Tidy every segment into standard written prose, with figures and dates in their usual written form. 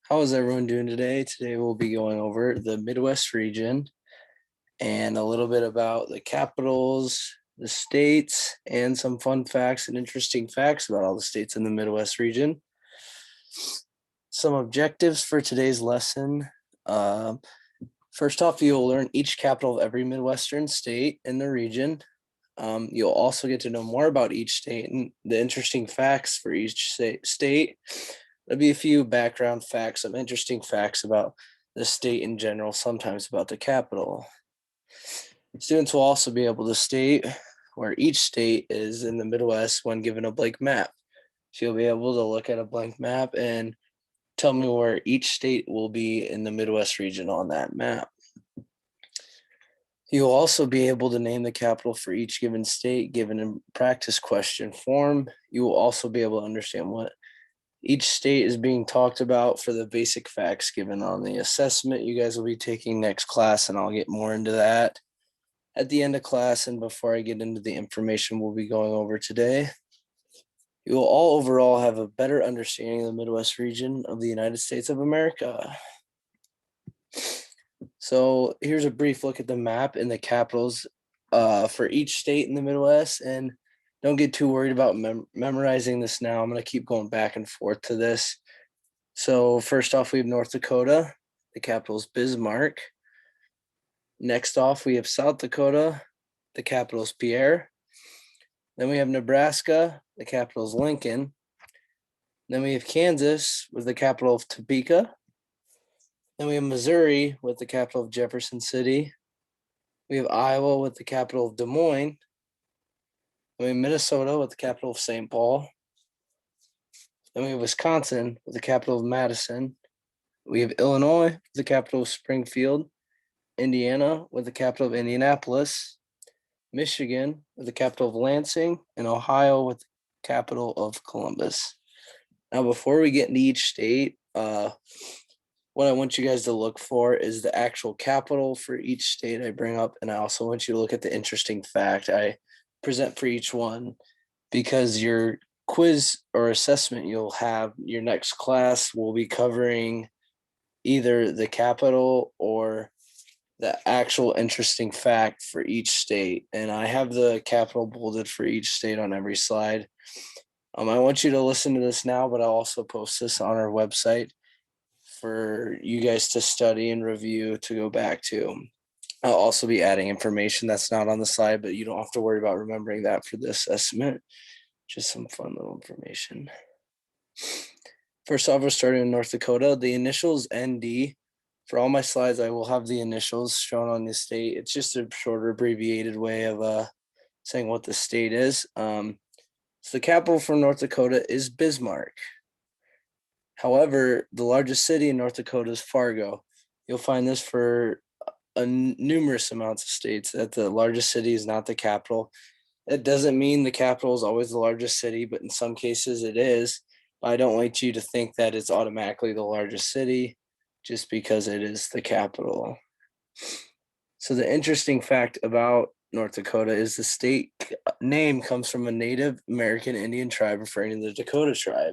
How is everyone doing today? Today we'll be going over the Midwest region and a little bit about the capitals, the states, and some fun facts and interesting facts about all the states in the Midwest region. Some objectives for today's lesson. Uh, First off, you'll learn each capital of every Midwestern state in the region. You'll also get to know more about each state and the interesting facts for each state. There'll be a few background facts, some interesting facts about the state in general, sometimes about the capital. Students will also be able to state where each state is in the Midwest when given a blank map. So you'll be able to look at a blank map and tell me where each state will be in the Midwest region on that map. You'll also be able to name the capital for each given state given in practice question form. You will also be able to understand what each state is being talked about for the basic facts given on the assessment you guys will be taking next class, and I'll get more into that at the end of class and before I get into the information we'll be going over today. You will all overall have a better understanding of the Midwest region of the United States of America. So here's a brief look at the map and the capitals for each state in the Midwest. And don't get too worried about memorizing this now. I'm going to keep going back and forth to this. So first off, we have North Dakota. The capital is Bismarck. Next off, we have South Dakota. The capital is Pierre. Then we have Nebraska. The capital is Lincoln. Then we have Kansas with the capital of Topeka. Then we have Missouri with the capital of Jefferson City. We have Iowa with the capital of Des Moines. Then we have Minnesota with the capital of St. Paul. Then we have Wisconsin with the capital of Madison. We have Illinois with the capital of Springfield. Indiana with the capital of Indianapolis. Michigan with the capital of Lansing. And Ohio with the capital of Columbus. Now, before we get into each state, what I want you guys to look for is the actual capital for each state I bring up. And I also want you to look at the interesting fact I present for each one, because your quiz or assessment you'll have your next class will be covering either the capital or the actual interesting fact for each state. And I have the capital bolded for each state on every slide. I want you to listen to this now, but I'll also post this on our website for you guys to study and review to go back to. I'll also be adding information that's not on the slide, but you don't have to worry about remembering that for this assessment. Just some fun little information. First off, we're starting in North Dakota. The initials ND. For all my slides, I will have the initials shown on the state. It's just a shorter, abbreviated way of saying what the state is. So the capital for North Dakota is Bismarck. However, the largest city in North Dakota is Fargo. You'll find this for numerous amounts of states, that the largest city is not the capital. It doesn't mean the capital is always the largest city, but in some cases it is. I don't want you to think that it's automatically the largest city just because it is the capital. So the interesting fact about North Dakota is the state name comes from a Native American Indian tribe referring to the Dakota tribe.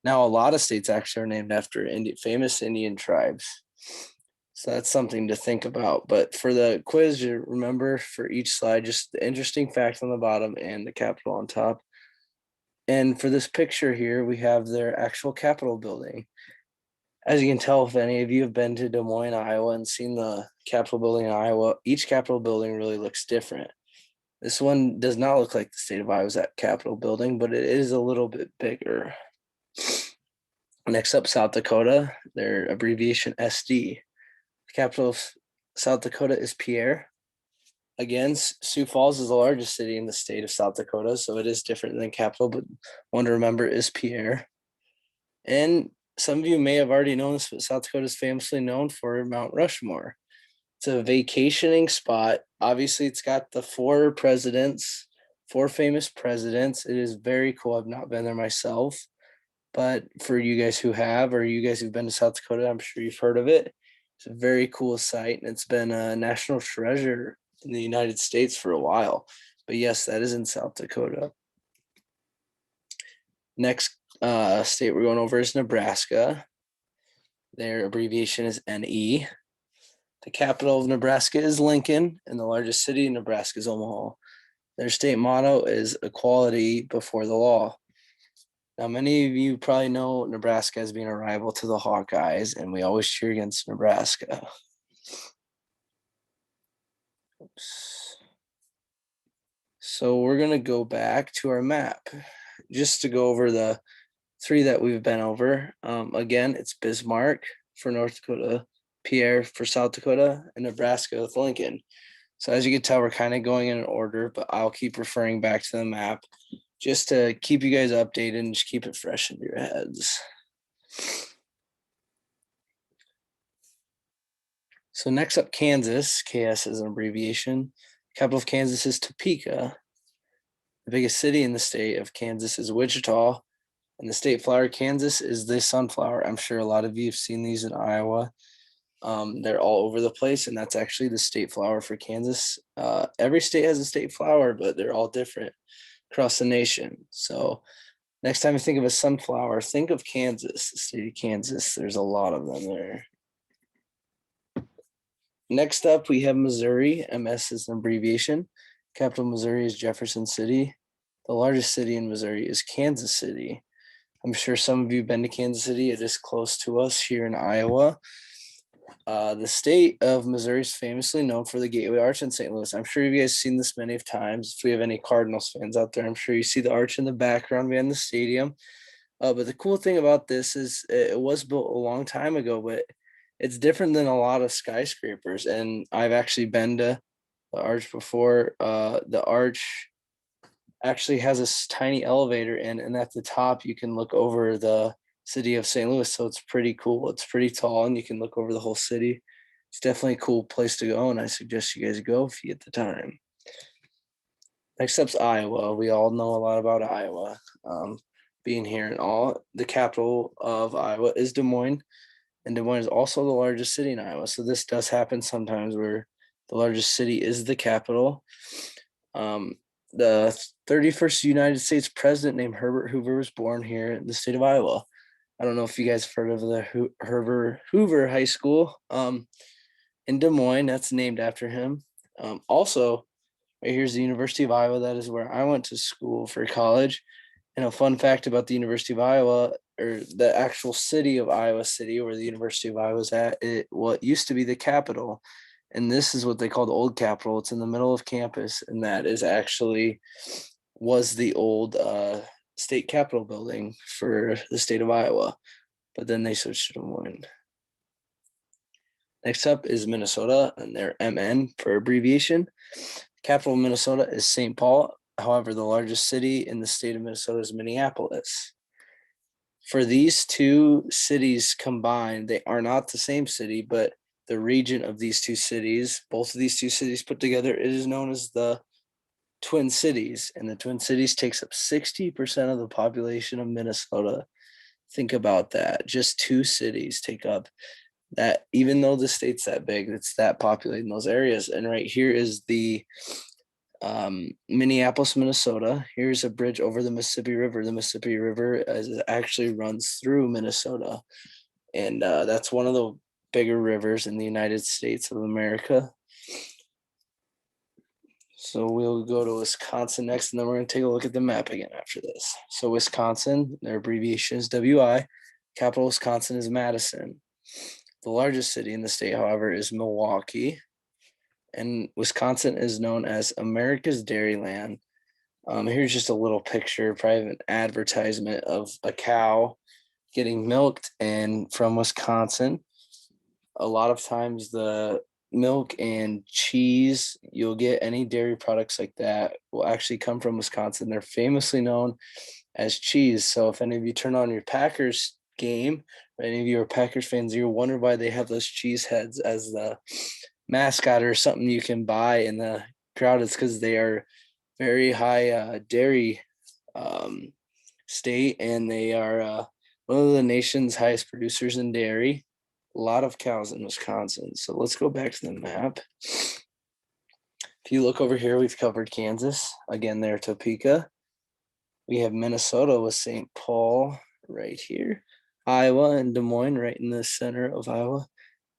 Now, a lot of states actually are named after famous Indian tribes. So that's something to think about. But for the quiz, you remember for each slide, just the interesting facts on the bottom and the capital on top. And for this picture here, we have their actual Capitol building. As you can tell, if any of you have been to Des Moines, Iowa, and seen the Capitol building in Iowa, each Capitol building really looks different. This one does not look like the state of Iowa's Capitol building, but it is a little bit bigger. Next up, South Dakota, their abbreviation SD. The capital of South Dakota is Pierre. Again, Sioux Falls is the largest city in the state of South Dakota, so it is different than capital, but one to remember is Pierre. And some of you may have already known this, but South Dakota is famously known for Mount Rushmore. It's a vacationing spot. Obviously, it's got the four famous presidents. It is very cool. I've not been there myself, but for you guys who have, or you guys who've been to South Dakota, I'm sure you've heard of it. It's a very cool site, and it's been a national treasure in the United States for a while. But yes, that is in South Dakota. Next state we're going over is Nebraska. Their abbreviation is NE. The capital of Nebraska is Lincoln, and the largest city in Nebraska is Omaha. Their state motto is equality before the law. Now, many of you probably know Nebraska as being a rival to the Hawkeyes, and we always cheer against Nebraska. Oops. So we're going to go back to our map just to go over the three that we've been over. Again, it's Bismarck for North Dakota, Pierre for South Dakota, and Nebraska with Lincoln. So as you can tell, we're kind of going in an order, but I'll keep referring back to the map just to keep you guys updated and just keep it fresh in your heads. So next up, Kansas. KS is an abbreviation. Capital of Kansas is Topeka. The biggest city in the state of Kansas is Wichita. And the state flower of Kansas is the sunflower. I'm sure a lot of you have seen these in Iowa. They're all over the place, and that's actually the state flower for Kansas. Every state has a state flower, but they're all different across the nation. So next time you think of a sunflower, think of Kansas, the state of Kansas. There's a lot of them there. Next up, we have Missouri. MS is an abbreviation. Capital of Missouri is Jefferson City. The largest city in Missouri is Kansas City. I'm sure some of you have been to Kansas City. It is close to us here in Iowa. The state of Missouri is famously known for the Gateway Arch in St. Louis. I'm sure you guys seen this many times. If we have any Cardinals fans out there, I'm sure you see the arch in the background behind the stadium. But the cool thing about this is it was built a long time ago, but it's different than a lot of skyscrapers. And I've actually been to the arch before. The arch actually has a tiny elevator in, and at the top you can look over the city of St. Louis. So it's pretty cool. It's pretty tall, and you can look over the whole city. It's definitely a cool place to go, and I suggest you guys go if you get the time. Next up's Iowa. We all know a lot about Iowa. Being here and all, the capital of Iowa is Des Moines, and Des Moines is also the largest city in Iowa. So this does happen sometimes where the largest city is the capital. The 31st United States president named Herbert Hoover was born here in the state of Iowa. I don't know if you guys have heard of the Herbert Hoover High School in Des Moines. That's named after him. Also, right here's the University of Iowa. That is where I went to school for college. And a fun fact about the University of Iowa, or the actual city of Iowa City, where the University of Iowa is at, what used to be the capital. And this is what they call the old Capitol. It's in the middle of campus, and that is actually was the old state capitol building for the state of Iowa. But then they switched to Des Moines. Next up is Minnesota, and their MN for abbreviation. Capital of Minnesota is St. Paul. However, the largest city in the state of Minnesota is Minneapolis. For these two cities combined, they are not the same city, but the region of these two cities, both of these two cities put together, it is known as the Twin Cities. And the Twin Cities takes up 60% of the population of Minnesota. Think about that. Just two cities take up that, even though the state's that big, it's that populated in those areas. And right here is the Minneapolis, Minnesota. Here's a bridge over the Mississippi River. The Mississippi River actually runs through Minnesota. And that's one of the bigger rivers in the United States of America. So we'll go to Wisconsin next, and then we're going to take a look at the map again after this. So Wisconsin, their abbreviation is WI. Capital of Wisconsin is Madison. The largest city in the state, however, is Milwaukee. And Wisconsin is known as America's Dairyland. Here's just a little picture, probably an advertisement of a cow getting milked and from Wisconsin. A lot of times the milk and cheese you'll get, any dairy products like that, will actually come from Wisconsin. They're famously known as cheese. So if any of you turn on your Packers game, or any of you are Packers fans, you're wondering why they have those cheese heads as the mascot or something you can buy in the crowd. It's because they are very high dairy state, and they are one of the nation's highest producers in dairy. A lot of cows in Wisconsin. So let's go back to the map. If you look over here, we've covered Kansas. Again, there, Topeka. We have Minnesota with St. Paul right here. Iowa and Des Moines right in the center of Iowa.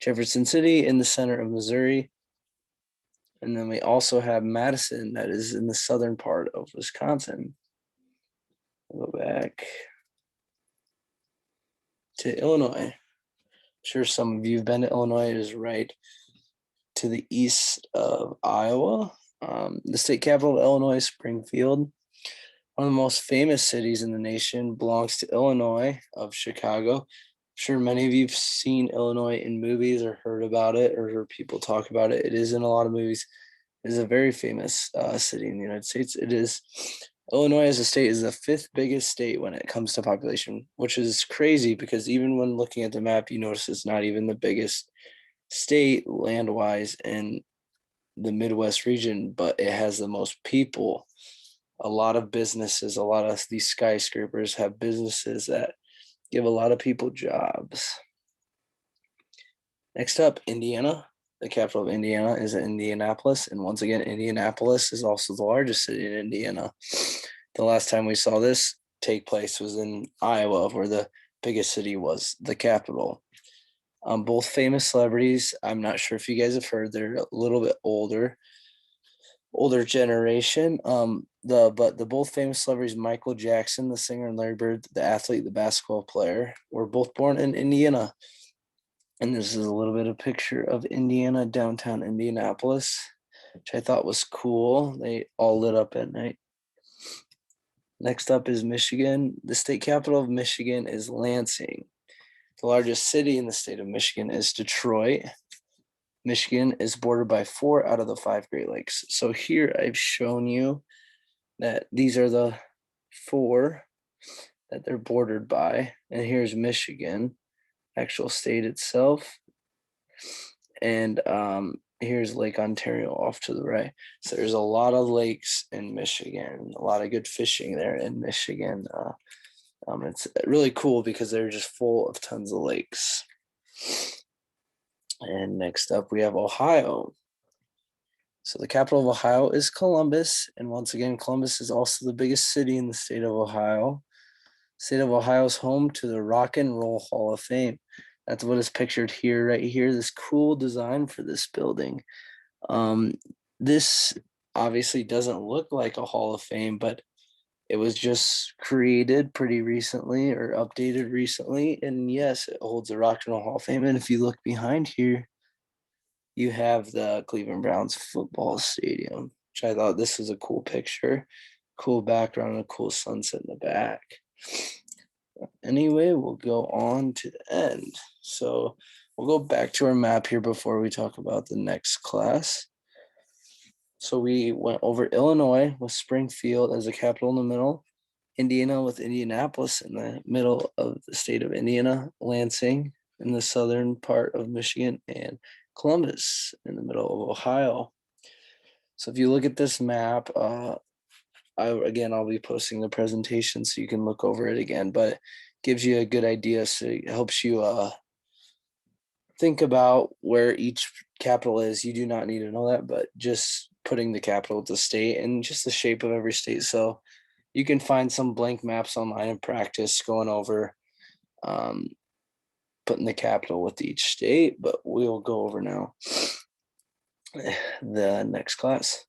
Jefferson City in the center of Missouri. And then we also have Madison, that is in the southern part of Wisconsin. We'll go back to Illinois. I'm sure some of you have been to Illinois. It is right to the east of Iowa. The state capital of Illinois, Springfield. One of the most famous cities in the nation belongs to Illinois of Chicago. I'm sure many of you have seen Illinois in movies or heard about it or heard people talk about it. It is in a lot of movies. It is a very famous city in the United States. It is Illinois as a state is the fifth biggest state when it comes to population, which is crazy because even when looking at the map, you notice it's not even the biggest state land-wise in the Midwest region, but it has the most people. A lot of businesses, a lot of these skyscrapers have businesses that give a lot of people jobs. Next up, Indiana. The capital of Indiana is Indianapolis. And once again, Indianapolis is also the largest city in Indiana. The last time we saw this take place was in Iowa, where the biggest city was the capital. Both famous celebrities. I'm not sure if you guys have heard, they're a little bit older generation. The both famous celebrities, Michael Jackson, the singer, and Larry Bird, the athlete, the basketball player, were both born in Indiana. And this is a little bit of picture of Indiana, downtown Indianapolis, which I thought was cool. They all lit up at night. Next up is Michigan. The state capital of Michigan is Lansing. The largest city in the state of Michigan is Detroit. Michigan is bordered by 4 out of the 5 Great Lakes. So here I've shown you that these are the 4 that they're bordered by. And here's Michigan, actual state itself. And here's Lake Ontario off to the right. So there's a lot of lakes in Michigan, a lot of good fishing there in Michigan. It's really cool because they're just full of tons of lakes. And next up, we have Ohio. So the capital of Ohio is Columbus. And once again, Columbus is also the biggest city in the state of Ohio. The state of Ohio is home to the Rock and Roll Hall of Fame. That's what is pictured here, right here, this cool design for this building. This obviously doesn't look like a Hall of Fame, but it was just created pretty recently or updated recently. And yes, it holds the Rock and Roll Hall of Fame. And if you look behind here, you have the Cleveland Browns football stadium, which I thought this was a cool picture, cool background, and a cool sunset in the back. Anyway, we'll go on to the end. So we'll go back to our map here before we talk about the next class. So we went over Illinois with Springfield as the capital in the middle, Indiana with Indianapolis in the middle of the state of Indiana, Lansing in the southern part of Michigan, and Columbus in the middle of Ohio. So if you look at this map, I'll be posting the presentation so you can look over it again, but it gives you a good idea. So it helps you think about where each capital is. You do not need to know that, but just putting the capital of the state and just the shape of every state. So you can find some blank maps online and practice going over putting the capital with each state, but we'll go over now the next class.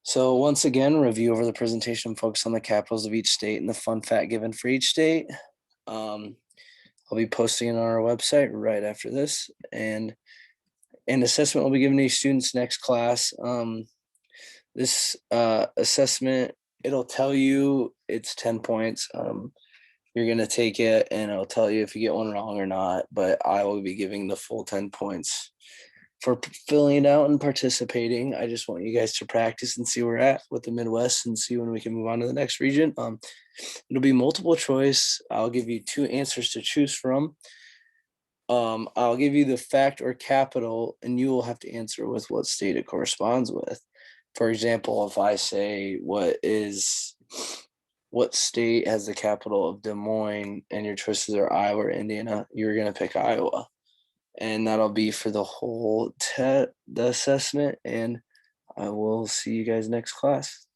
So once again, review over the presentation, focus on the capitals of each state and the fun fact given for each state. I'll be posting it on our website right after this, and an assessment will be given to each students next class. This assessment, it'll tell you it's 10 points. You're going to take it and it'll tell you if you get one wrong or not, but I will be giving the full 10 points for filling it out and participating. I just want you guys to practice and see where we're at with the Midwest and see when we can move on to the next region. It'll be multiple choice. I'll give you 2 answers to choose from. I'll give you the fact or capital, and you will have to answer with what state it corresponds with. For example, if I say what state has the capital of Des Moines, and your choices are Iowa or Indiana, you're going to pick Iowa. And that'll be for the whole the assessment. And I will see you guys next class.